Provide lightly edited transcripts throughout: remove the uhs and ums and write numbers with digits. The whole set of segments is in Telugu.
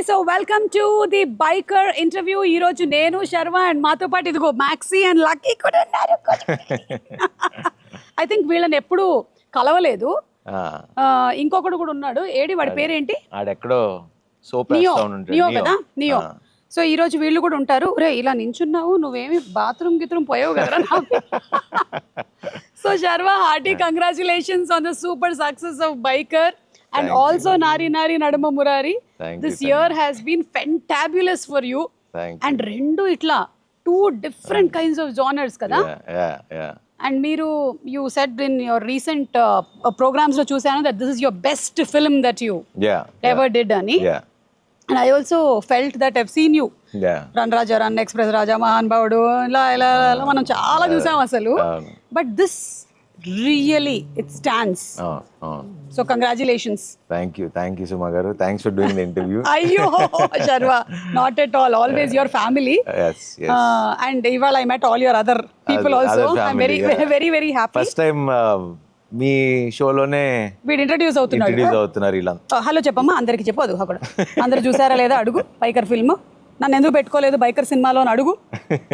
So welcome to the biker interview. ఈ రోజు నేను శర్వ అండ్ మాతో పాటు ఇదిగో మ్యాక్సీ అండ్ లక్కీ కూడా ఉన్నారు. ఐ థింక్ వీళ్ళని ఎప్పుడు కలవలేదు. ఇంకొకడు కూడా ఉన్నాడు. ఏడి వాడి పేరేంటి? ఆడెక్కడో నియో కదా, నియో. సో ఈ రోజు వీళ్ళు కూడా ఉంటారు. రే ఇలా నించున్నావు, నువ్వేమి బాత్రూమ్ గిత్రూమ్ పోయావు కదా. So Sharwa, hearty congratulations on the super success of Biker. And Thank also you. Nari Nari Nadama Murari. This year has been fantabulous for you. And rendu itla two different kinds of genres kada. Yeah. And you said in your recent programs lo chusanu that this is your best film that you ever did ani. Yeah. And I also felt that I've seen you. Yeah. Run Raja, Run Express Raja, Mahan Baudu, la manam chaala chusam asalu. But this really, it stands. So congratulations. Thank you Suma garu. Thanks for doing the interview. Ayyo Sharva, not at all, always your family. Yes. And ival I met all your other people also. I'm very happy. First time మీ షోలోనే వీడు ఇంట్రడ్యూస్ అవుతున్నారు ఇలా. హలో చెప్పమ్మా, అందరికి చెప్పదు అక్కడ. అందరు చూసారా లేదా అడుగు. బైకర్ ఫిల్మ్ నన్ను ఎందుకు పెట్టుకోలేదు బైకర్ సినిమాలో అని అడుగు.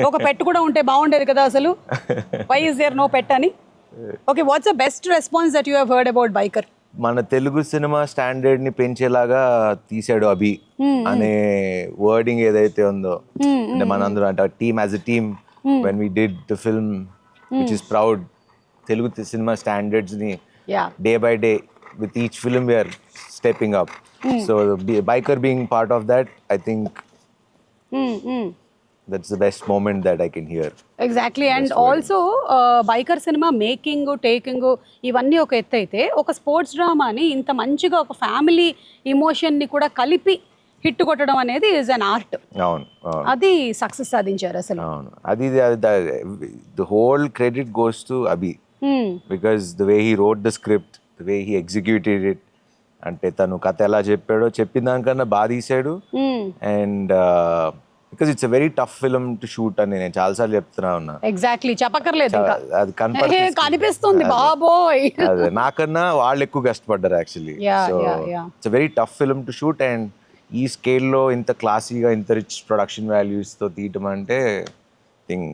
ఒక పెట్ కూడా ఉంటే బాగుండేది కదా అసలు. వై ఇస్ దేర్ నో పెట్ అని. Okay, what's the best response that you have heard about biker? మన తెలుగు సినిమా స్టాండర్డ్ ని పెంచేలాగా తీసాడు అభి అనే వర్డింగ్ ఏదైతే ఉందో, అంటే మనందరం అంటే team as a team when we did the film which is proud, Telugu cinema standards ని day by day with each film we are stepping up. So biker being part of that, I think that's the best moment that I can hear. Exactly. And also biker cinema making taking ఇవన్నీ ఒక ఎత్తు అయితే, ఒక స్పోర్ట్స్ డ్రామాని ఇంత మంచిగా ఒక ఫ్యామిలీ ఇమోషన్ ని కూడా కలిపి హిట్ కొట్టడం అనేది ఇస్ అన్ ఆర్ట్. అవును, అది సక్సెస్ సాధించారు అసలు. అవును, అది the whole credit goes to Abhi because the way he wrote the script, the way he executed it, అంటే తను కథ ఎలా చెప్పాడో చెప్పిన దానికన్నా బాగా తీసాడు. And because it's a very tough film to shoot అని నేను చాలాసార్లు చెప్తున్నా ఉన్నా. ఎగ్జాక్ట్లీ, చెప్పక్కర్లేదు, అది కనిపిస్తుంది బాబోయ్. అదే నాకన్నా వాళ్ళు ఎక్కువ కష్టపడ్డారు actually. So it's very tough film to shoot. And ఈ స్కేల్లో ఇంత క్లాసీగా ఇంత రిచ్ ప్రొడక్షన్ వాల్యూస్ తో తీయటం అంటే think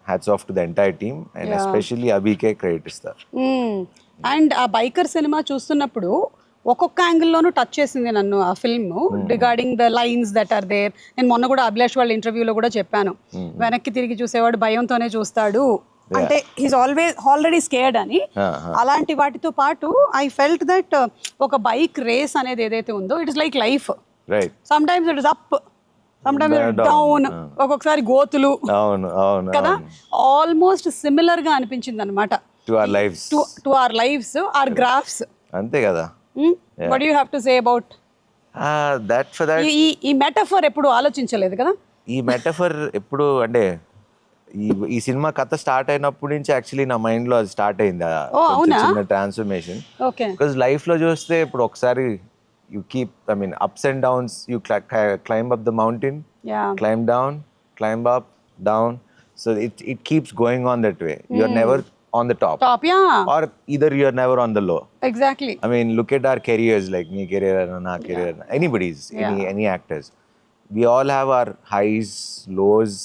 hats off to the entire team and especially అభికే క్రెడిట్ ఇస్తారు. అండ్ ఆ బైకర్ సినిమా చూస్తున్నప్పుడు ఒక్కొక్క యాంగిల్లోనూ టచ్ చేసింది నన్ను ఆ film, regarding the lines that are there. నేను మొన్న కూడా అభిలాష్ వాళ్ళ ఇంటర్వ్యూలో కూడా చెప్పాను, వెనక్కి తిరిగి చూసేవాడు భయంతోనే చూస్తాడు, అంటే హీస్ ఆల్రెడీ స్కేర్డ్ అని. అలాంటి వాటితో పాటు ఐ ఫెల్ట్ దట్ ఒక బైక్ రేస్ అనేది ఏదైతే ఉందో, it is like life. Sometimes it is up, sometimes down, ఒక్కొక్కసారి గోతులు కదా. ఆల్మోస్ట్ సిమిలర్ గా అనిపించింది అనమాట to our lifes, our graphs. అంతే కదా. What do you have to say about that? For that, ఈ మెటఫర్ ఎప్పుడు ఆలోచించలేదు కదా. ఈ మెటఫర్ ఎప్పుడు అంటే ఈ సినిమా కథ స్టార్ట్ అయినప్పటి నుంచి యాక్చువల్లీ నా మైండ్ లో అది స్టార్ట్ అయింది, చిన్న ట్రాన్స్ఫర్మేషన్. బికాజ్ లైఫ్ లో చూస్తే ఇప్పుడు ఒకసారి you keep, I mean ups and downs, you climb up the mountain, climb down, climb up, down. So it keeps going on that way. You are never on the top, or either you're never on the low. Exactly. I mean, look at our careers, like me career and na career, anybody's, any actors. We all have our highs, lows,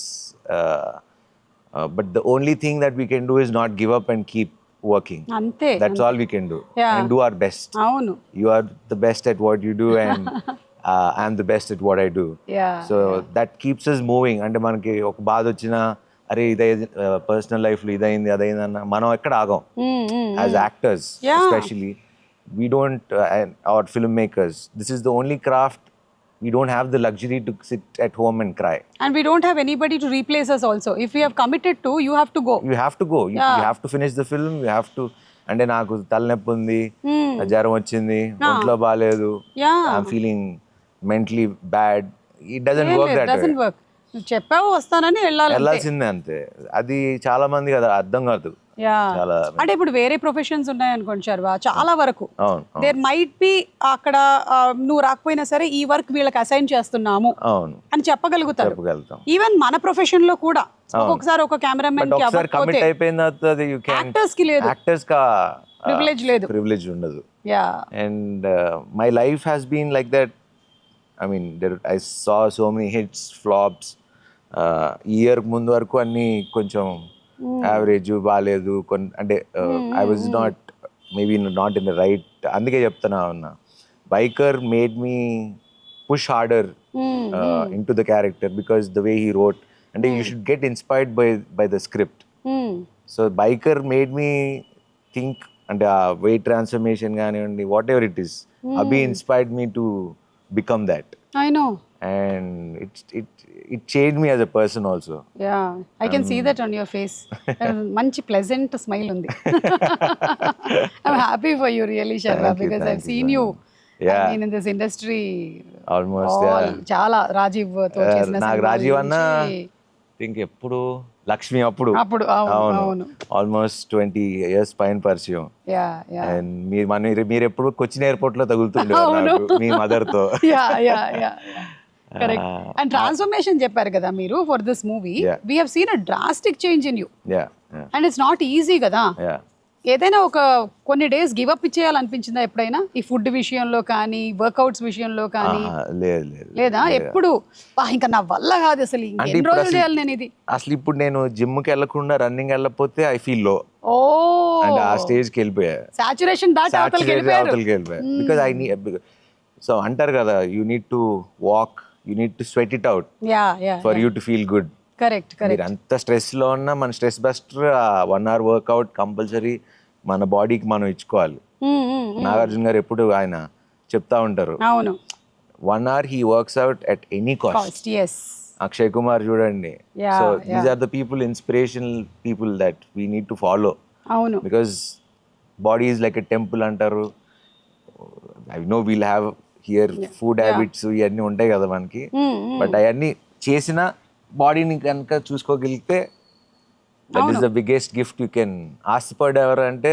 but the only thing that we can do is not give up and keep working. Ante, that's all we can do. And do our best. Avunu, you are the best at what you do and I'm the best at what I do. So that keeps us moving. Ante manaki oka baad ochina, అరే ఇదే పర్సనల్ లైఫ్ లో ఇదైంది అదైంది అన్న మనం ఎక్కడ ఆగం. As actors especially we don't, hour film makers, this is the only craft. We don't have the luxury to sit at home and cry. And we don't have anybody to replace us also. If we have committed to, you have to go. You have to go. You have to finish the film. You have to. అంటే నాకు తలనొప్పి ఉంది, జ్వరం వచ్చింది, ఒంట్లో బాగాలేదు, I'm feeling mentally bad. It doesn't work that way. It doesn't work. చెప్పావు వస్తానని వెళ్ళాల్సిందే అంతే. అది చాలా మంది కదా అర్థం కాదు. అంటే ఇప్పుడు వేరే ప్రొఫెషన్స్ ఉన్నాయనుకోండి శర్వ, చాలా వరకు దేర్ మైట్ బి అక్కడ నువ్వు రాకపోయినా సరే ఈ వర్క్ వీళ్ళకి అసైన్ చేస్తున్నాము అని చెప్పగలుగుతారు. ఈవెన్ మన ప్రొఫెషన్ లో కూడా ఒక్కొక్కసారి ఒక కెమెరామెన్ కి కమిట్ అయిపోయిన యాక్టర్స్ కి లేదు, ప్రివిలేజ్ లేదు, ప్రివిలేజ్ ఉండదు. And my life has been like that I mean I saw so many hits flops. Year ముందు వరకు అన్నీ కొంచెం యావరేజ్ బాగాలేదు అంటే I was not maybe not in the right. అందుకే చెప్తున్నా ఉన్నా Biker made me push harder into the character because the way he wrote and you should get inspired by the script. So biker made me think and weight transformation ganiyandi whatever it is, Abhi inspired me to become that. I know. And it changed me as a person also. Yeah, I can see that on your face. Manchi pleasant smile undi. I'm happy for you really, Sharma, because I've seen you. Yeah. I mean, in this industry Almost చాలా రాజీవ్ తో చేసిన నాకు రాజీవ్ అన్న థింక్ ఎప్పుడు లక్ష్మి అప్పుడు అవును ఆల్మోస్ట్ 20 years పైన పరిచయం. అండ్ మీరు ఎప్పుడు కొచ్చిన్ ఎయిర్పోర్ట్ లో తగులుతుండే మీ మదర్ తో. కరెక్ట్. అండ్ ట్రాన్స్ఫర్మేషన్ చెప్పారు కదా మీరు for this movie. We have seen a drastic change in you. And it's not easy కదా. ఏదైనా ఒక కొన్ని డేస్ గివ్ అప్ ఇచ్చేయాలనిపించిందా ఎప్పుడైనా ఈ ఫుడ్ విషయంలో కానీ వర్కౌట్స్ విషయంలో కానీ? లేదా ఎప్పుడు ఇంకా నా వల్ల కాదు అసలు ఎన్ని రోజులు చేయాలి నేను ఇది అసలు ఇప్పుడు నేను జిమ్ కి వెళ్ళకుండా రన్నింగ్ వెళ్ళకపోతే ఐ ఫీల్ లో. అండ్ ఆ స్టేజ్ కి వెళ్ళిపోయా, సాచురేషన్ దాటి అవతలకి వెళ్ళిపోయా. బికాజ్ ఐ నీడ్, సో అంటారు కదా you need to walk, you need to sweat it out for you to feel good. Correct. మీరు అంత స్ట్రెస్ లో ఉన్నా మన stress buster 1 hour workout compulsory మన బాడీకి మనం ఇచ్చుకోవాలి. నాగార్జున గారు ఎప్పుడు ఆయన చెప్తా ఉంటారు, అవును, 1 hour he works out at any cost. Akshay Kumar చూడండి. So these are the people, inspirational people that we need to follow. అవును, because body is like a temple అంటారు. I know we'll have here food habits ఇవన్నీ ఉంటాయి కదా మనకి, బట్ అవన్నీ చేసిన బాడీని కనుక చూసుకోగలిగితే that is the biggest gift you can. ఆశపడు ఎవరు అంటే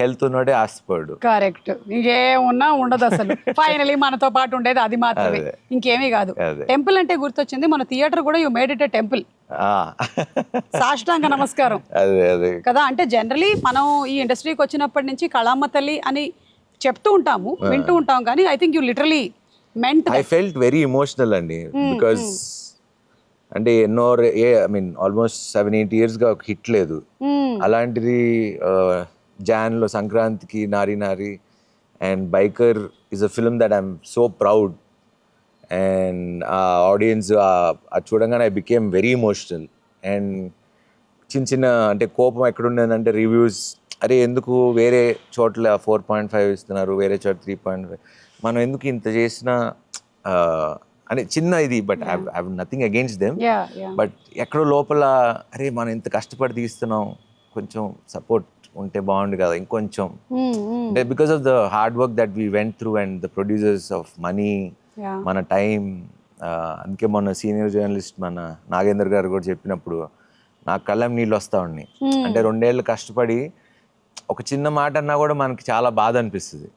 హెల్త్ ఉన్నాడే ఆశపడు. కరెక్ట్. ఇంకేమున్నా ఉండదు అసలు. ఫైనలీ మనతో పాటు ఉండేది అది మాత్రమే, ఇంకేమీ కాదు. టెంపుల్ అంటే గుర్తొచ్చింది, మన థియేటర్ కూడా you made it a temple. సాష్టాంగ నమస్కారం కదా. అంటే జనరలీ మనం ఈ ఇండస్ట్రీకి వచ్చినప్పటి నుంచి కళామ్మ తల్లి అని చెప్తూ ఉంటాము, వింటూ ఉంటాం, కానీ I think you literally meant. I felt very emotional అండి, బికాజ్ అంటే ఎన్నో ఐ మీన్ ఆల్మోస్ట్ 7-8 yearsగా ఒక హిట్ లేదు. అలాంటిది జాన్లో సంక్రాంతికి నారీ నారీ and biker is a film that I'm so proud. And ఆ ఆడియన్స్ అది చూడంగానే I became very emotional. And చిన్న అంటే కోపం ఎక్కడుండేదంటే రివ్యూస్, అరే ఎందుకు వేరే చోట్ల 4.5 ఇస్తున్నారు, వేరే చోట 3.5, మనం ఎందుకు ఇంత చేసినా అని చిన్న ఇది. But I have nothing against them, but ఎక్కడో లోపల అరే మనం ఇంత కష్టపడి తీస్తున్నాం, కొంచెం సపోర్ట్ ఉంటే బాగుండు కదా ఇంకొంచెం. అంటే because of the hard work that we went through and the producers of money, మన టైం. అందుకే మొన్న సీనియర్ జర్నలిస్ట్ మన నాగేందర్ గారు కూడా చెప్పినప్పుడు నాకు కళ్ళం నీళ్ళు వస్తా ఉన్నాయి. అంటే 2 ఏళ్ళు కష్టపడి ఒక చిన్న మాట అన్నా కూడా మనకి చాలా బాధ అనిపిస్తుంది.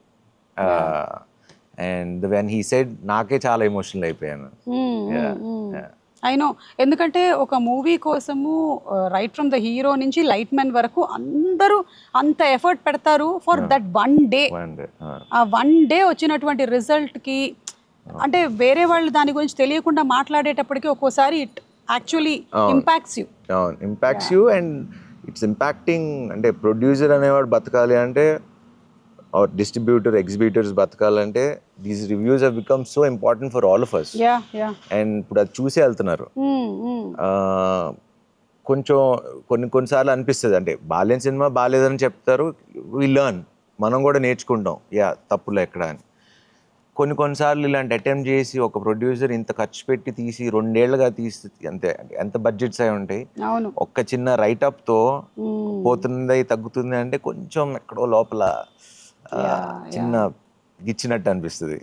అండ్ వెన్ హీ సెడ్ నాకే చాలా ఎమోషనల్ అయిపోయాను. ఐ నో, ఎందుకంటే ఒక మూవీ కోసము రైట్ ఫ్రమ్ ద హీరో నుంచి లైట్ మ్యాన్ వరకు అందరూ అంత ఎఫర్ట్ పెడతారు ఫర్ దట్ 1 day. ఆ 1 day వచ్చినటువంటి రిజల్ట్కి అంటే వేరే వాళ్ళు దాని గురించి తెలియకుండా మాట్లాడేటప్పటికి ఒక్కోసారి it actually impacts you. Impacts you and it's impacting. అంటే ప్రొడ్యూసర్ అనేవాడు బతకాలి అంటే, or distributor, exhibitors బతకాలంటే these reviews have become so important for all of us. And ఇప్పుడు అది చూసే వెళ్తున్నారు. కొంచెం కొన్నిసార్లు అనిపిస్తుంది, అంటే బాలేని సినిమా బాలేదని చెప్తారు, we learn, మనం కూడా నేర్చుకుంటాం తప్పులు ఎక్కడ అని. కొన్నిసార్లు ఇలాంటి అటెంప్ట్ చేసి ఒక ప్రొడ్యూసర్ ఇంత ఖర్చు పెట్టి తీసి 2 ఏళ్ళుగా తీసి ఎంత బడ్జెట్స్ అయి ఉంటాయి, ఒక్క చిన్న రైటప్తో పోతుంది తగ్గుతుంది అంటే కొంచెం ఎక్కడో లోపల చిన్న గిచ్చినట్టు అనిపిస్తుంది.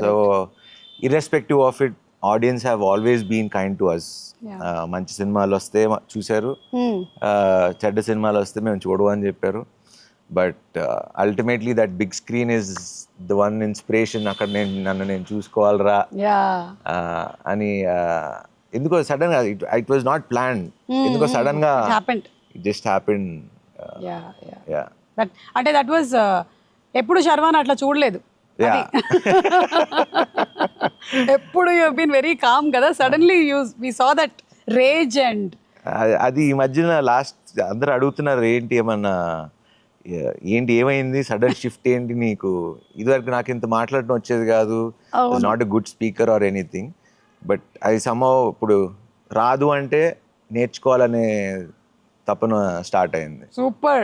So irrespective of it, audience have always been kind to us. మంచి సినిమాలు వస్తే చూశారు, చెడ్డ సినిమాలు వస్తే మేము చూడవు అని చెప్పారు. But ultimately that big screen is the one inspiration. అక్కడ నన్ను నేను చూసుకోవాలరా అని ఎందుకో సడన్ గా, ఇట్ వాజ్ నాట్ ప్లాన్, ఎందుకో సడన్ గా ఇట్ జస్ట్ హ్యాపెండ్. అంటే దట్ వాజ్ ఎప్పుడు శర్వాన్ అట్లా చూడలేదు. ఎప్పుడు యూ బీన్ వెరీ కామ్ కదా, suddenly we saw that rage and అది ఈ మధ్యన లాస్ట్ అందరూ అడుగుతున్నారు ఏంటి ఏమన్నా ఏమైంది సడన్ షిఫ్ట్ ఏంటి నీకు, ఇదివరకు నాకు ఇంత మాట్లాడటం వచ్చేది కాదు, not a good speaker or anything, but అది somehow ఇప్పుడు రాదు అంటే నేర్చుకోవాలనే తపన స్టార్ట్ అయింది. Super,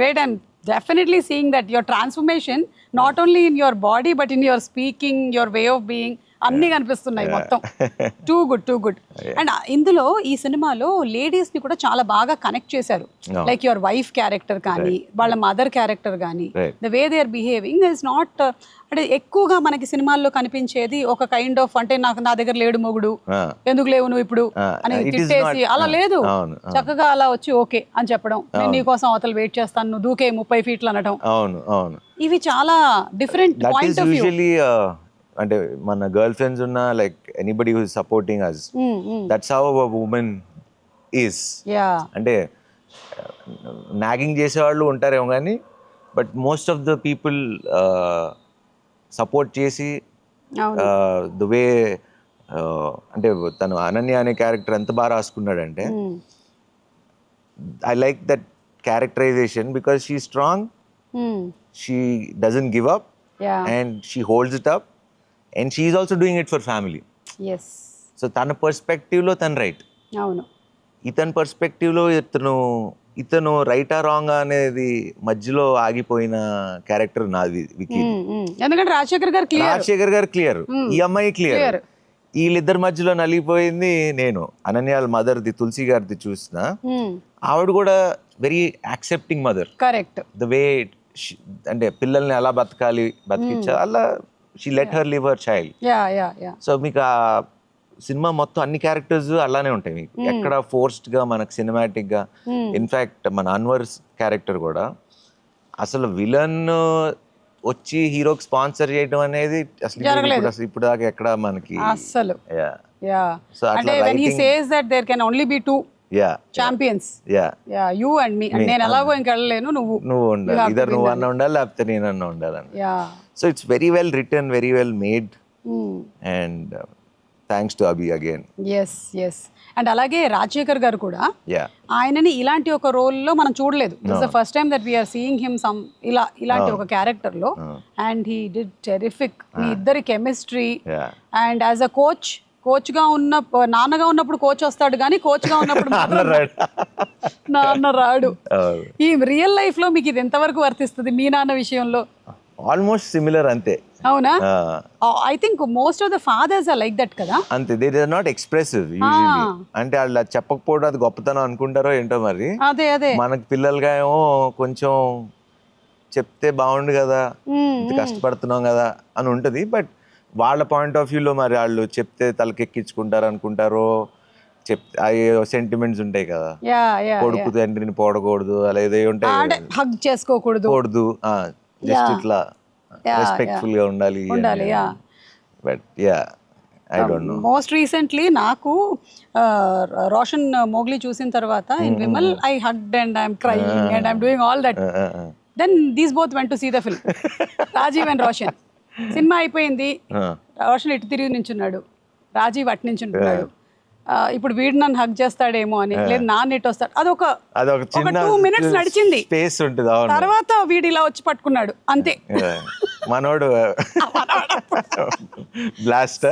great. And definitely seeing that your transformation not only in your body but in your speaking, your way of being, అన్నీ కనిపిస్తున్నాయి మొత్తం. Too good. అండ్ ఇందులో ఈ సినిమాలో లేడీస్ ని కూడా చాలా బాగా కనెక్ట్ చేశారు. లైక్ యువర్ వైఫ్ క్యారెక్టర్ కానీ వాళ్ళ మదర్ క్యారెక్టర్ కానీ the way they are behaving is not, అంటే ఎక్కువగా మనకి సినిమాల్లో కనిపించేది ఒక కైండ్ ఆఫ్, అంటే నా దగ్గర లేడు మొగుడు, ఎందుకు లేవు నువ్వు ఇప్పుడు అని తిట్టేసి అలా లేదు, చక్కగా అలా వచ్చి ఓకే అని చెప్పడం, నేను నీకోసం అవతల వెయిట్ చేస్తాను, నువ్వు దూకే 30 ఫీట్లు అనడం, ఇవి చాలా డిఫరెంట్ పాయింట్ ఆఫ్ వ్యూ. అంటే మన గర్ల్ ఫ్రెండ్స్ ఉన్న like anybody who is supporting us, that's how a women is. అంటే నాగింగ్ చేసేవాళ్ళు ఉంటారేమో కానీ but most of the people support చేసి ద వే, అంటే తను అనన్య అనే క్యారెక్టర్ ఎంత బాగా రాసుకున్నాడంటే I like that characterization because she strong, she doesn't give up and she holds it up and she is also doing it for family. Yes. So తన పర్స్పెక్టివ్లో తను రైట్, అవును, ఇతని పర్స్పెక్టివ్లో ఇతను రైటా రాంగ్ అనేది మధ్యలో ఆగిపోయిన క్యారెక్టర్ నాది వికీ. ఎందుకంటే రాజశేఖర్ గారు క్లియర్, ఈ అమ్మాయి క్లియర్, వీళ్ళిద్దరి మధ్యలో నలిగిపోయింది నేను. అనన్యాల మదర్ది తులసి గారిది చూసిన ఆవిడ కూడా very accepting mother. Correct. The way అంటే పిల్లల్ని ఎలా బతికించా అలా she let her live her child. So మీకు ఆ సినిమా మొత్తం అన్ని క్యారెక్టర్స్ అలానే ఉంటాయి మీకు, ఎక్కడ ఫోర్స్డ్ గా మనకు సినిమాటిక్ గా. ఇన్ఫాక్ట్ మన అన్వర్ క్యారెక్టర్ కూడా అసలు విలన్ వచ్చి హీరోకి స్పాన్సర్ చేయడం అనేది అసలు ఇప్పుడు దాకా ఎక్కడ మనకి అసలు. సో అంటే when he says that there can only be two champions, you and me, and నేను ఎలాగో ఇంక వెళ్ళలేను, నువ్వు ఉండాలి, ఇద్దరు నువ్వు అన్న ఉండాలి లేకపోతే నేనన్నా ఉండాలని. So it's very well written, very well made, and thanks to Abhi again. Yes. And అలాగే రాజశేఖర్ గారు కూడా ఆయనని ఇలాంటి ఒక రోల్ లో మనం చూడలేదు. This the first time that we're seeing him some ఇలాంటి ఒక క్యారెక్టర్ లో, అండ్ హీ డిడ్ టెరిఫిక్. మీ ఇద్దరి chemistry, and as a coach గా ఉన్న, నాన్నగా ఉన్నప్పుడు కోచ్ వస్తాడు కానీ కోచ్ గా ఉన్నప్పుడు నాన్న రాడు. ఈ రియల్ లైఫ్ లో మీకు ఇది ఎంతవరకు వర్తిస్తుంది మీ నాన్న విషయంలో? ఆల్మోస్ట్ సిమిలర్ అంతే. అవునా? I think most of the fathers are like that కదా. అంతే, they are not expressive usually. అంటే వాళ్ళు చెప్పకపోవడం అది గొప్పతనం అనుకుంటారో ఏంటో మరి. అదే మనకి పిల్లలుగా ఏమో కొంచెం చెప్తే బాగుండు కదా, ఇంత కష్టపడుతున్నాం కదా అని ఉంటది. బట్ వాళ్ళ పాయింట్ ఆఫ్ వ్యూలో మరి వాళ్ళు చెప్తే తలకెక్కించుకుంటారు అనుకుంటారో, చెప్తే అయ్యో సెంటిమెంట్స్ ఉంటాయి కదా, కొడుకు తండ్రిని పోడకూడదు, అలా ఏదో ఉంటాయి, హగ్ చేసుకోకూడదు, జస్ట్ ఇట్లా రెస్పెక్ట్ఫుల్ గా ఉండాలి. But I don't know. Most recently నాకు రోషన్ మోగ్లీ చూసిన తర్వాత in Vimal I hugged and I'm crying and I'm doing all that. Then these both went to see the film, Rajeev and Roshan. సినిమా అయిపోయింది, రోషన్ ఇటు తిరిగి నించున్నాడు, రాజీవ్ అటు నించుంటున్నాడు. ఇప్పుడు వీడు నన్ను హగ్ చేస్తాడేమో అని, లేదు నాన్న ఇటు వస్తాడు, అదొక 2 minutes నడిచింది, తర్వాత వీడు ఇలా వచ్చి పట్టుకున్నాడు అంతే. మనోడు బ్లాస్ట్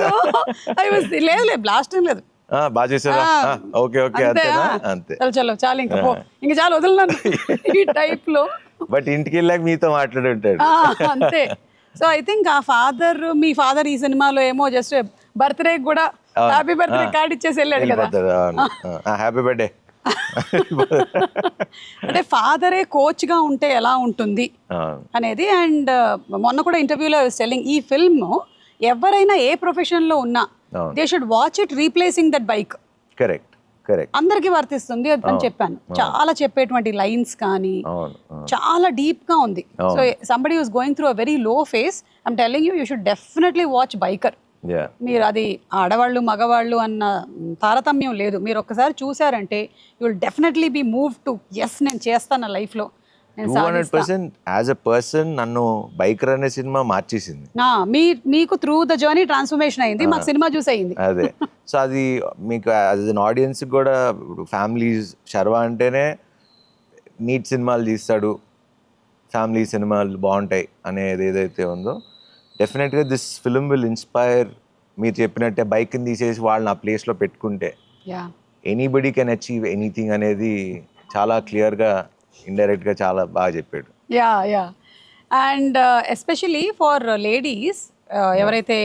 లేదు బ్లాస్ట్ ఏం లేదు, బాగా చేసారా, ఓకే అంతే, చలో చాలు ఇంకా చాలు వదిలినాను ఈ టైప్ లో. బట్ ఇంటికి వెళ్ళాక మీతో మాట్లాడి ఉంటాడు అంతే. సో ఐ థింక్ ఆ మీ ఫాదర్ ఈ సినిమాలో ఏమో జస్ట్ బర్త్డే కూడా హ్యాపీ బర్త్డే కార్డ్ ఇచ్చేసి వెళ్ళాడు కదా, హ్యాపీ బర్త్డే. అంటే ఫాదరే కోచ్ గా ఉంటే ఎలా ఉంటుంది అనేది. అండ్ మొన్న కూడా ఇంటర్వ్యూలో సెల్లింగ్ ఈ ఫిల్మ్ ఎవరైనా ఏ ప్రొఫెషన్ లో ఉన్నా they should watch it replacing that bike. Correct. అందరికి వర్తిస్తుంది అని చెప్పాను. చాలా చెప్పేటువంటి లైన్స్ కానీ చాలా డీప్ గా ఉంది. So somebody was going through a very low face, I'm telling you should definitely watch biker. మీరు అది ఆడవాళ్ళు మగవాళ్ళు అన్న తారతమ్యం లేదు, మీరు ఒక్కసారి చూసారంటే you will definitely be move to ఎస్ నేను చేస్తాను లైఫ్లో 200% యాజ్ అ పర్సన్ నన్ను బైకర్ అనే సినిమా మార్చేసింది. మీకు త్రూ ద జర్నీ ట్రాన్స్ఫర్మేషన్ అయింది, మాకు సినిమా చూసి అయింది. అదే సో అది మీకు యాజ్ అన్ ఆడియన్స్ కూడా ఇప్పుడు ఫ్యామిలీస్ శర్వా అంటేనే నీట్ సినిమాలు తీస్తాడు, ఫ్యామిలీ సినిమాలు బాగుంటాయి అనేది ఏదైతే ఉందో డెఫినెట్గా దిస్ ఫిల్మ్ విల్ ఇన్స్పైర్. మీరు చెప్పినట్టే బైక్ని తీసేసి వాళ్ళని ఆ ప్లేస్లో పెట్టుకుంటే ఎనీబడి కెన్ అచీవ్ ఎనీథింగ్ అనేది చాలా క్లియర్గా ఇండైరెక్ట్గా చాలా బాగా చెప్పాడు. Yeah and especially for ladies ఎవరైతే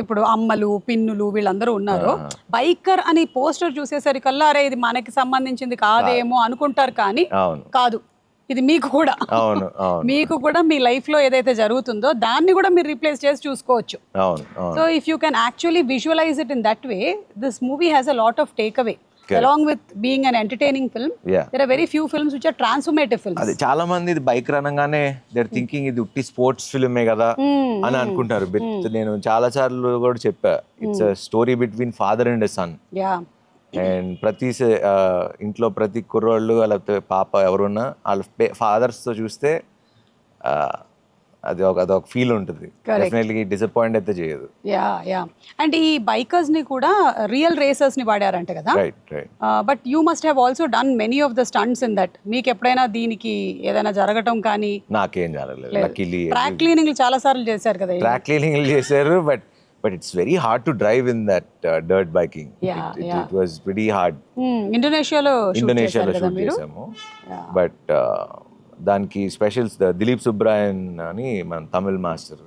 ఇప్పుడు అమ్మలు పిన్నులు వీళ్ళందరూ ఉన్నారో బైకర్ అని పోస్టర్ చూసేసరికల్లా అరే ఇది మనకి సంబంధించింది కాదేమో అనుకుంటారు, కానీ కాదు, ఇది మీకు కూడా మీకు కూడా మీ లైఫ్ లో ఏదైతే జరుగుతుందో దాన్ని కూడా మీరు రీప్లేస్ చేసి చూసుకోవచ్చు. So if you can actually visualise it in that way, this movie has a lot of take away. Along with being an entertaining film, there are very few films which are transformative films. అది చాలా మంది ఇది బైక్ అనగానే దే ఆర్ థింకింగ్ ఇది ఉట్టి స్పోర్ట్స్ ఫిల్మే కదా అని అనుకుంటారు. బట్ నేను చాలా సార్లు కూడా చెప్పా, it's a story between father and son. And ప్రతి ఇంట్లో ప్రతి కుర్రోళ్ళు లేకపోతే పాప ఎవరున్నా వాళ్ళ ఫాదర్స్తో చూస్తే అదొక ఫీల్ ఉంటుంది. డెఫినెట్లీ డిసప్పాయింట్ అయితే చేయదు. యా అండ్ ఈ బైకర్స్ ని కూడా రియల్ రేసర్స్ ని వాడారంట కదా. But you must have also done many of the stunts in that. మీకు ఎప్పుడైనా దీనికి ఏదైనా జరగటం కానీ? నాకేం జరగలేదు. లక్కీలీ ట్రాక్ క్లీనింగ్ చాలా సార్లు చేశారు కదా. ట్రాక్ క్లీనింగ్ చేశారు, but it's very hard to drive in that dirt biking. It was pretty hard. ఇండోనేషియాలో షూట్ చేసాము. బట్ దానికి స్పెషల్స్ దిలీప్ సుబ్రాయన్ అని మన తమిళ్ మాస్టర్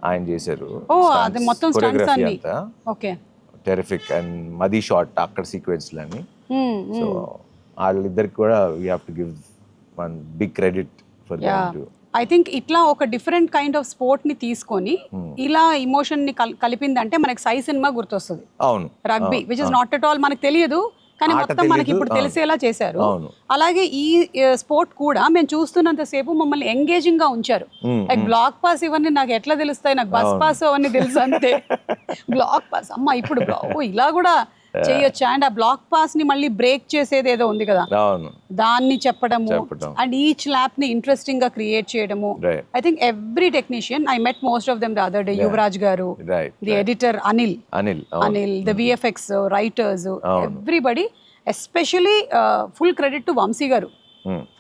ఆయన చేశారు. కొరియోగ్రఫీ అంతా టెరిఫిక్ అండ్ మదీ షాట్ అక్కడ సీక్వెన్స్లని. సో వాళ్ళిద్దరికి కూడా we have to give one big credit for them too. I think ఇట్లా ఒక డిఫరెంట్ కైండ్ ఆఫ్ స్పోర్ట్ ని తీసుకొని ఇలా ఇమోషన్ ని కలిపిందంటే మనకి సై సినిమా గుర్తొస్తుంది. అవును, rugby which is not at all మనకు తెలియదు, కానీ మొత్తం మనకి ఇప్పుడు తెలిసేలా చేశారు. అలాగే ఈ స్పోర్ట్ కూడా మేము చూస్తున్నంత సేపు మమ్మల్ని ఎంగేజింగ్ గా ఉంచారు. లైక్ బ్లాక్ పాస్ ఇవన్నీ నాకు ఎట్లా తెలుస్తాయి, నాకు బస్ పాస్ అవన్నీ తెలుసు అంతే. బ్లాక్ పాస్ అమ్మ ఇప్పుడు ఇలా కూడా చేయొచ్చా? అండ్ ఆ బ్లాక్ పాస్ ని మళ్ళీ బ్రేక్ చేసేది ఏదో ఉంది కదా, దాన్ని చెప్పడము అండ్ ఈచ్ ల్యాప్ ని ఇంట్రెస్టింగ్ గా క్రియేట్ చేయడము. I think every technician, I met most of them the other day, Yuvraj గారు, the editor Anil, the VFX writers, everybody, especially full credit to Vamshi గారు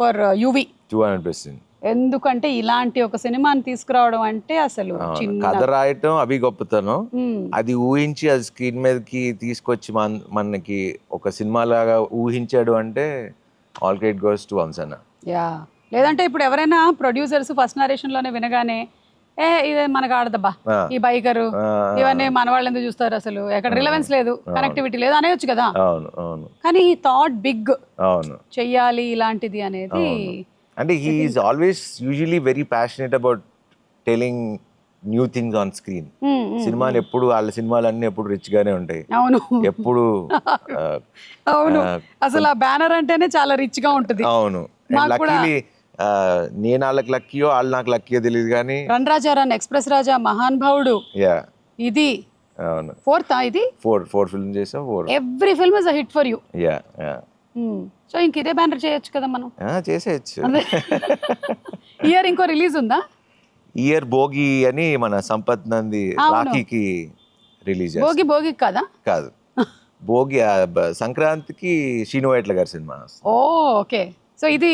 ఫర్ యువి. 200%. ఎందుకంటే ఇలాంటి ఒక సినిమాని తీసుకురావడం అంటే అసలు కథ రాయటం అవి గొప్పతనం, అది ఊహించి అది స్క్రీన్ మీదకి తీసుకొచ్చి మనకి ఒక సినిమా లాగా ఊహించాడు అంటే ఆల్ క్రెడిట్ గోస్ టు వంశన్న. లేదంటే ఇప్పుడు ఎవరైనా ప్రొడ్యూసర్స్ ఫస్ట్ నరేషన్ లోనే వినగానే ఇది మనకు ఆడదబ్బా ఈ బైకరు ఇవన్నీ మన వాళ్ళు ఎందుకు చూస్తారు, అసలు ఎక్కడ రిలవెన్స్ లేదు, కనెక్టివిటీ లేదు అనేవచ్చు కదా. కానీ ఈ థాట్ బిగ్ చెయ్యాలి ఇలాంటిది అనేది. అంటే he is always usually very passionate about telling new things on screen. సినిమాలు ఎప్పుడు వాళ్ళ సినిమాలన్నీ ఎప్పుడు రిచ్ గానే ఉంటాయి. అవును, ఎప్పుడు అవును, అసలు ఆ బ్యానర్ అంటేనే చాలా రిచ్ గా ఉంటుంది. అవును, లక్కీలీ నేను వాళ్ళకి లక్కీయో వాళ్ళు నాకు లక్కీయో తెలియదు కానీ రన్ రాజా రన్, ఎక్స్ప్రెస్ రాజా, మహాన్ భావుడు, ఇది అవును ఫోర్త్, ఇది ఫోర్ ఫిల్మ్ చేసాం. Every film is a hit for you. So ఇంక ఇదే బ్యానర్ చేయొచ్చు కదా మనం. చేసేయచ్చు. ఇయర్ ఇంకో రిలీజ్ ఉందా? ఇయర్ భోగి అని మన సంపత్ నంది రాఖీకి రిలీజ్. భోగి కదా? కాదు, భోగి సంక్రాంతికి శ్రీనువైట్ల గారి సినిమా. ఓకే, సో ఇది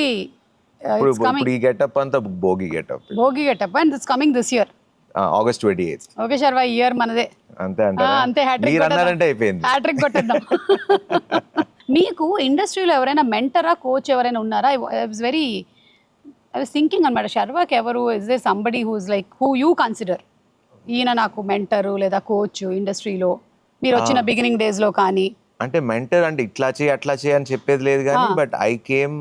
ఇప్పుడు ఈ గెటప్ అంతా Bhogi getup and it's coming this year August 28th. Okay Sharwa, ఈ ఇయర్ మనదే. అంతే హ్యాట్రిక్ కొట్టేద్దాం. మీకు ఇండస్ట్రీలో ఎవరైనా మెంటరా, కోచ్ ఎవరైనా ఉన్నారా? ఐ వాజ్ థింకింగ్ అనమాట, శర్వాకి ఎవరు, is they somebody whose like who you consider, ఈయన నాకు మెంటరు లేదా కోచ్ ఇండస్ట్రీలో మీరు వచ్చిన బిగినింగ్ డేస్ లో? కానీ అంటే మెంటర్ అంటే ఇట్లా చేయి అట్లా చేయి అని చెప్పేది లేదు కానీ, but I came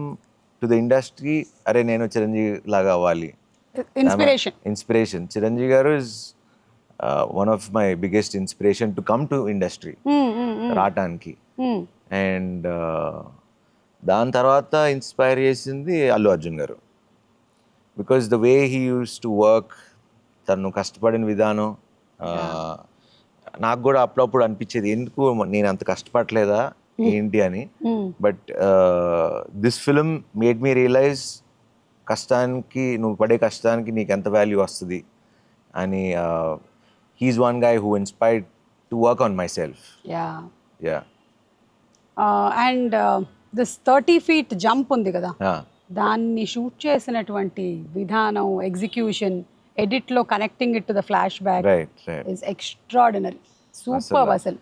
to the industry, అరే నేను చిరంజీవి లాగా అవ్వాలి. ఇన్స్పిరేషన్ చిరంజీవి గారు is one of my biggest inspiration to come to industry రావటానికి. అండ్ దాని తర్వాత ఇన్స్పైర్ చేసింది అల్లు అర్జున్ గారు, because the way he use to work, తను కష్టపడిన విధానం. నాకు కూడా అప్పుడప్పుడు అనిపించేది ఎందుకు నేను అంత కష్టపడలేదా ఏంటి అని. But this film made me realise కష్టానికి నువ్వు పడే కష్టానికి నీకు ఎంత వాల్యూ వస్తుంది అని he is one guy who inspired to work on myself. Yeah and this 30 feet jump ఉంది కదా, దాన్ని షూట్ చేసినటువంటి విధానం, ఎగ్జిక్యూషన్, ఎడిట్లో connecting it to the flashback is extraordinary, super. అసలు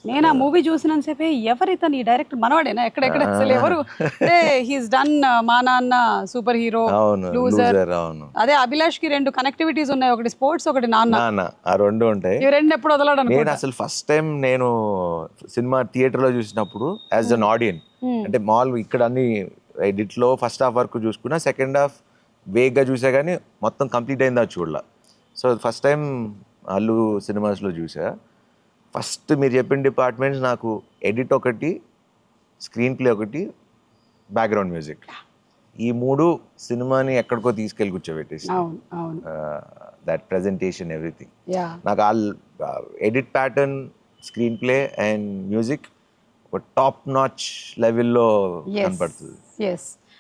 నేను ఆ మూవీ చూసినంతసేపే ఎవరితను ఈ డైరెక్టర్ మనవాడేనా ఎక్కడెక్కడ అసలు ఎవరు, హీస్ డన్ మా నాన్న, సూపర్ హీరో, లూజర్. అదే అభిలాష్ కి 2 కనెక్టివిటీస్ ఉన్నాయి, ఒకటి స్పోర్ట్స్, ఒకటి నాన్న. ఆ 2 ఉంటాయి. ఈ 2 ఎప్పుడు వదలడు. నేను అసలు ఫస్ట్ టైం నేను సినిమా థియేటర్ లో చూసినప్పుడు యాజ్ అన్ ఆడియన్స్, అంటే మాల్ ఇక్కడ అన్ని ఎడిట్ లో ఫస్ట్ హాఫ్ వరకు చూసుకున్నా, సెకండ్ హాఫ్ వేగ్గా చూసా కానీ మొత్తం కంప్లీట్ అయిందా చూడలా. సో ఫస్ట్ టైం అల్లు సినిమాస్లో చూసా. ఫస్ట్ మీరు చెప్పిన డిపార్ట్మెంట్స్ నాకు ఎడిట్ ఒకటి, స్క్రీన్ ప్లే ఒకటి, బ్యాక్గ్రౌండ్ మ్యూజిక్, ఈ 3 సినిమాని ఎక్కడికో తీసుకెళ్ళి కూర్చోబెట్టేసి దట్ ప్రెజెంటేషన్ ఎవ్రీథింగ్. నాకు edit pattern, screen play and music ఒక టాప్ నాచ్ లెవెల్లో కనపడుతుంది.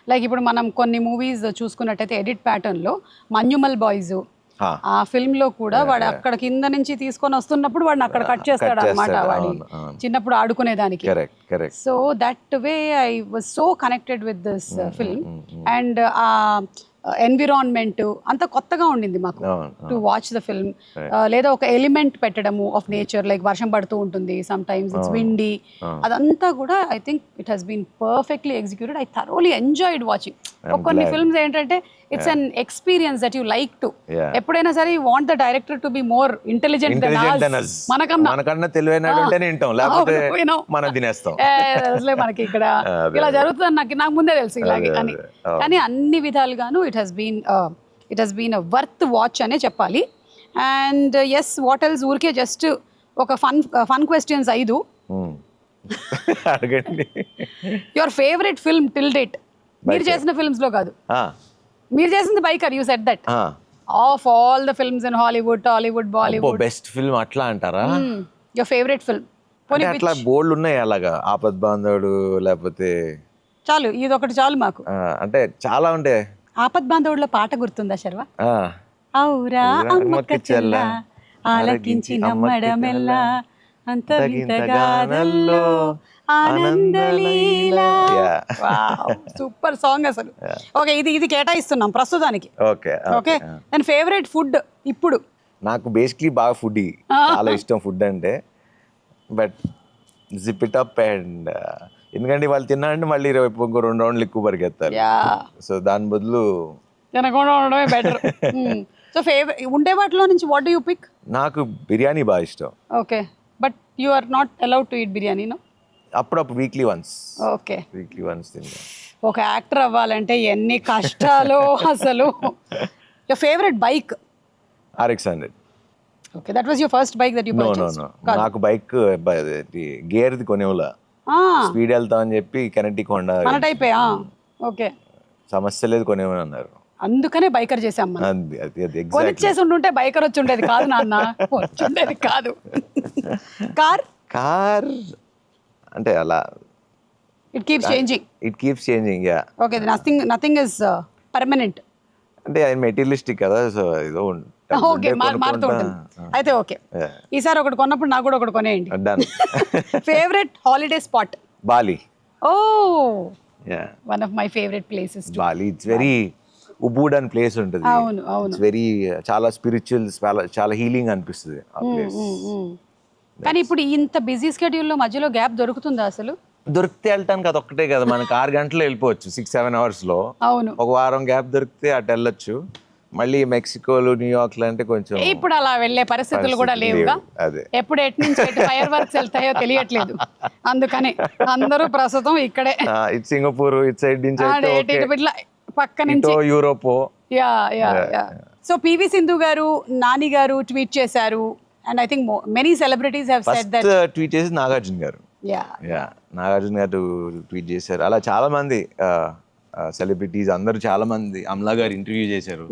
లైక్ ఇప్పుడు మనం కొన్ని మూవీస్ చూసుకున్నట్టయితే ఎడిట్ ప్యాటర్న్లో మన్యుమల్ బాయ్స్, ఆ ఫిల్మ్ లో కూడా వాడు అక్కడ కింద నుంచి తీసుకొని వస్తున్నప్పుడు వాడిని అక్కడ కట్ చేస్తాడు అనమాట, వాడి చిన్నప్పుడు ఆడుకునేదానికి. So that way I was so connected with this film. And ఆ ఎన్విరాన్మెంట్ అంత కొత్తగా ఉండింది మాకు టు వాచ్ ద ఫిల్మ్. లేదా ఒక ఎలిమెంట్ పెట్టడము ఆఫ్ నేచర్, లైక్ వర్షం పడుతూ ఉంటుంది, సమ్ టైమ్స్ ఇట్స్ విండీ, అదంతా కూడా I think it has been perfectly executed. I thoroughly enjoyed watching. కొన్ని ఫిల్మ్స్ ఏంటంటే it's an experience that you like to, ఎప్పుడైనా సరే you want the director to be more intelligent than us, మనకన్నా తెలివైనటంటే వింటాం, లేకపోతే మనం తినేస్తాం. అసలే మనకి ఇక్కడ ఇలా జరుగుతుంది నాకు ముందే తెలుసు ఇలాగే అని. కానీ అన్ని విధాలుగాను it has been a worth watch అనే చెప్పాలి. అండ్ ఎస్, వాట్ ఎల్స్, ఊరికే జస్ట్ ఒక fun questions 5. Your favourite film till date, మీరు చేసిన ఫిల్మ్స్ లో కాదు, మీరు చేసింది biker, you said that, of all the films in Hollywood, Tollywood, Bollywood, best film అట్లా అంటారా? Your favourite film. అట్లా బోల్డ్ ఉన్నాయి అలాగా, ఆపద్ బాంధవుడు, లేకపోతే చాలు ఇది ఒకటి చాలు మాకు. అంటే చాలా ఉండే. ఆపద్ బాంధవుడులో పాట గుర్తుందా శర్వా? ఔరా అమ్మక్క చెల్ల ఆలకించి నమ్మడమెల్ల అంతగానల్లో ఆనందలీలా. సూపర్ సాంగ్ అసలు. ఓకే, ఇది కేటాయిస్తున్నాం ప్రస్తుతానికి. ఓకే, అండ్ ఫేవరెట్ ఫుడ్ ఇప్పుడు? నాకు బేసిక్లీ బాగా ఫుడ్, చాలా ఇష్టం ఫుడ్ అంటే. But zip it up and ఎందుకంటే వాళ్ళు తిన్నారంటే మళ్ళీ ఇంకో 2 రౌండ్లు ఎక్కువ పరిగెత్తారు. సో దాని బదులు తినకుండా ఉండడమే బెటర్. సో ఉండే వాటిలో నుంచి వాట్ డు యూ పిక్? నాకు బిర్యానీ బాగా ఇష్టం. Okay, but you are not allowed to eat biryani, no? అప్పుడప్పుడు weekly once. Okay, weekly once తింటా. ఒక యాక్టర్ అవ్వాలంటే ఎన్ని కష్టాలు అసలు. Your favourite bike? RX-100. Okay, that was your first bike that you purchased? నాకు బైక్ గేర్ది కొనేవాళ్ళ, స్పీడ్ వెళ్తా అని చెప్పి కెనెటిక్ హోండా మన టైపే. ఓకే, సమస్య లేదు కొనేమని అన్నారు, అందుకనే బైకర్ చేసాం మనం. కొనిచ్చేసి ఉంటుంటే బైకర్ వచ్చి ఉండేది కాదు నాన్న, వచ్చుండేది కాదు. కార్ అంటే అలా it keeps changing. Yeah. Okay, nothing is permanent. అంటే అది మెటీరియలిస్టిక్ కదా, సో ఏదో ఓకే మారుతూ ఉంటుంది. అయితే ఓకే, ఈసారి ఒకటి కొన్నప్పుడు నాకు కూడా ఒకటి కొనేయండి. Favourite holiday spot? Bali. Oh, one of my favourite places Bali. It's very Ubud అని ప్లేస్ ఉంటుంది. అవును అవును, ఇట్స్ వెరీ చాలా స్పిరిచువల్, చాలా హీలింగ్ అనిపిస్తుంది ఆ ప్లేస్. కానీ ఇప్పుడు ఇంత బిజీ స్కెడ్యూల్లో మధ్యలో గ్యాప్ దొరుకుతుందా అసలు? దొరికితే వెళ్ళటానికి అది ఒక్కటే కదా, మనకి 6 గంటలు వెళ్ళిపోవచ్చు 6-7 hours లో. అవును, ఒక వారం గ్యాప్ దొరికితే అటు వెళ్ళొచ్చు. మళ్ళీ మెక్సికోలు, న్యూయార్క్ అంటే కొంచెం ఇప్పుడు అలా వెళ్ళే పరిస్థితులు కూడా లేవుగా. అదే, ఎప్పుడు ఎటు నుంచి ఫైర్ వర్క్స్ వెళ్తాయో తెలియట్లేదు, అందుకని అందరూ ప్రస్తుతం ఇక్కడే. ఇటు సింగపూర్, ఇటు సైడ్ నుంచి పక్క నుంచి యూరోప్. సో పివి సింధు గారు, నాని గారు ట్వీట్ చేశారు. And I think many celebrities have said that. Tweet చేసి నాగార్జున గారు. నాగార్జున గారు ట్వీట్ చేశారు. అలా చాలా మంది సెలబ్రిటీస్ అందరూ చాలా మంది, అమలా గారు ఇంటర్వ్యూ చేశారు,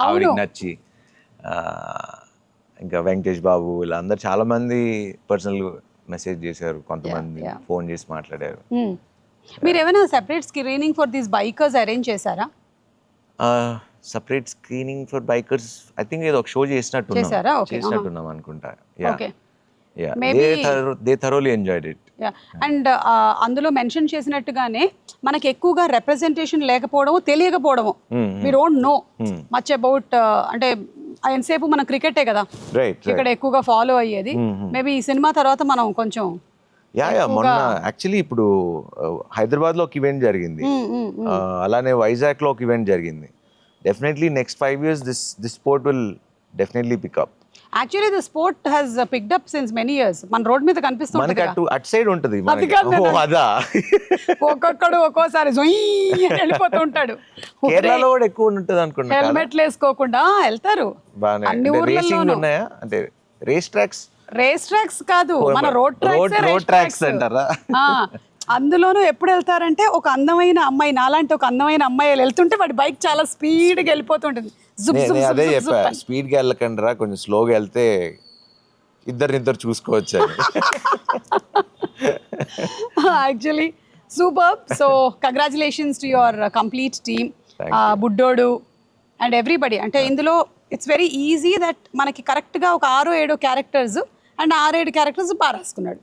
ఆవిడకి నచ్చి. ఇంకా వెంకటేష్ బాబు, ఇలా అందరు చాలా మంది పర్సనల్ మెసేజ్ చేశారు, కొంతమంది ఫోన్ చేసి మాట్లాడారు. మీరు ఏమైనా separate screening for these bikers arrange చేశారా? Separate screening for bikers I think ఏదో ఒక షో చేశారా? Okay, చేసినట్టున్నాం అనుకుంటా. Okay. They thoroughly enjoyed it. And అందులో మెన్షన్ చేసినట్టుగానే మనకి ఎక్కువగా రిప్రజెంటేషన్ లేకపోవడము, తెలియకపోవడము, we don't know much about, అంటే ఎంతసేపు మన క్రికెటే కదా ఇక్కడ ఎక్కువగా ఫాలో అయ్యేది. మేబీ ఈ సినిమా తర్వాత మనం కొంచెం మొన్న యాక్చువల్లీ ఇప్పుడు హైదరాబాద్ లో ఒక ఈవెంట్ జరిగింది, అలానే వైజాగ్ లో ఒక ఈవెంట్ జరిగింది. Definitely next 5 years this sport will definitely pick up. Actually the sport has picked up since many years. మన రోడ్ మీద కనిపిస్తుంది, మనకి అటు సైడ్ ఉంటుంది. అదా ఒక్కొక్కడు ఒక్కోసారి వెళ్ళిపోతూ ఉంటాడు. కేరళలో కూడా ఎక్కువ ఉంటుంది అనుకుంటా. హెల్మెట్లు వేసుకోకుండా వెళ్తారు. అన్ని ఊర్లలో ఉన్నాయా అంటే రేస్ ట్రాక్స్ కాదు, మన రోడ్ ట్రాక్స్ అంటారా? అందులోనూ ఎప్పుడు వెళ్తారంటే ఒక అందమైన అమ్మాయి, నాలాంటి ఒక అందమైన అమ్మాయి వెళ్తుంటే వాడి బైక్ చాలా స్పీడ్గా వెళ్ళిపోతుంటుంది. అదే చెప్పా, స్పీడ్గా వెళ్ళకండి రా, కొంచెం స్లోగా వెళ్తే ఇద్దరు చూసుకోవచ్చు. Actually super. So congratulations to your complete team, బుడ్డోడు అండ్ ఎవ్రీబడి. అంటే ఇందులో ఇట్స్ వెరీ ఈజీ దట్ మనకి కరెక్ట్గా ఒక 6-7 క్యారెక్టర్స్ అండ్ 6-7 క్యారెక్టర్స్ బాగా రాసుకున్నాడు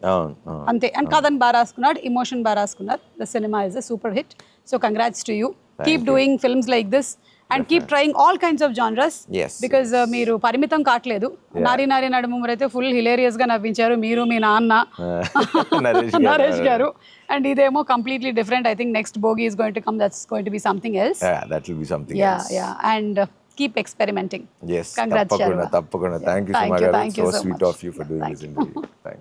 అంతే. అండ్ కథను బాగా రాసుకున్నాడు, ఇమోషన్ బాగా రాసుకున్నారు. The cinema is a super hit. So congrats to you. Keep doing films like this and keep trying all kinds of genres, because మీరు పరిమితం కావట్లేదు. నారీ నడుముమూరి అయితే ఫుల్ హిలేరియస్ గా నవ్వించారు మీరు, మీ నాన్న నరేష్ గారు. అండ్ ఇదేమో completely different. I think next bogie is going to come, that's going to be something else. And keep experimenting. Yes, Congrats, తప్పకుండా. Thank you so much. So sweet of you for doing this interview. Thank you.